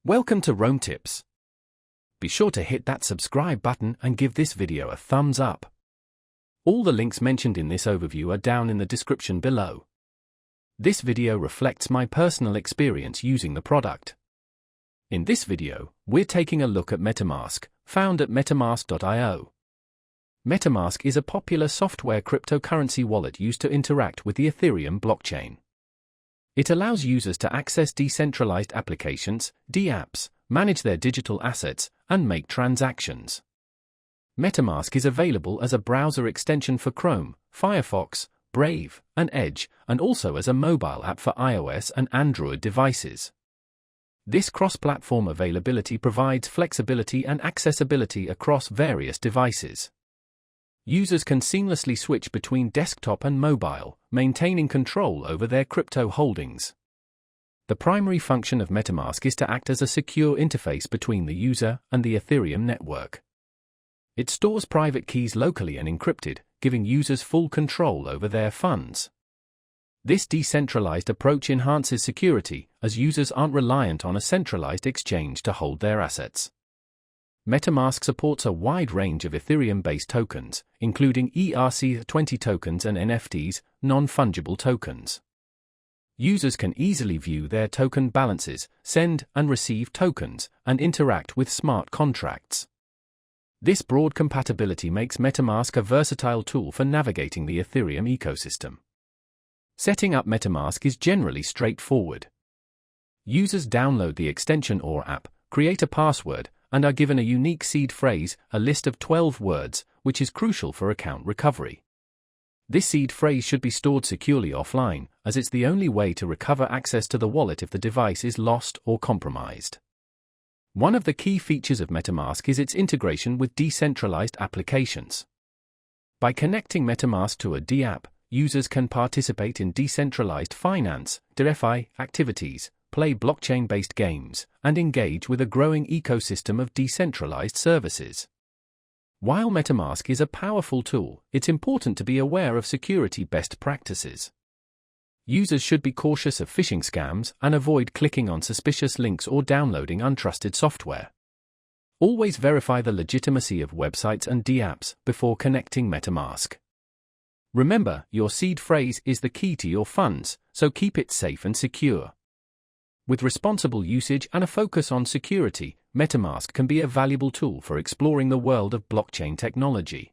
Welcome to Rome Tips. Be sure to hit that subscribe button and give this video a thumbs up. All the links mentioned in this overview are down in the description below. This video reflects my personal experience using the product. In this video, we're taking a look at MetaMask, found at metamask.io. MetaMask is a popular software cryptocurrency wallet used to interact with the Ethereum blockchain. It allows users to access decentralized applications, dApps, manage their digital assets, and make transactions. MetaMask is available as a browser extension for Chrome, Firefox, Brave, and Edge, and also as a mobile app for iOS and Android devices. This cross-platform availability provides flexibility and accessibility across various devices. Users can seamlessly switch between desktop and mobile, maintaining control over their crypto holdings. The primary function of MetaMask is to act as a secure interface between the user and the Ethereum network. It stores private keys locally and encrypted, giving users full control over their funds. This decentralized approach enhances security, as users aren't reliant on a centralized exchange to hold their assets. MetaMask supports a wide range of Ethereum-based tokens, including ERC20 tokens and NFTs, non-fungible tokens. Users can easily view their token balances, send and receive tokens, and interact with smart contracts. This broad compatibility makes MetaMask a versatile tool for navigating the Ethereum ecosystem. Setting up MetaMask is generally straightforward. Users download the extension or app, create a password, and are given a unique seed phrase, a list of 12 words, which is crucial for account recovery. This seed phrase should be stored securely offline, as it's the only way to recover access to the wallet if the device is lost or compromised. One of the key features of MetaMask is its integration with decentralized applications. By connecting MetaMask to a dApp, users can participate in decentralized finance, DeFi activities, play blockchain-based games, and engage with a growing ecosystem of decentralized services. While MetaMask is a powerful tool, it's important to be aware of security best practices. Users should be cautious of phishing scams and avoid clicking on suspicious links or downloading untrusted software. Always verify the legitimacy of websites and dApps before connecting MetaMask. Remember, your seed phrase is the key to your funds, so keep it safe and secure. With responsible usage and a focus on security, MetaMask can be a valuable tool for exploring the world of blockchain technology.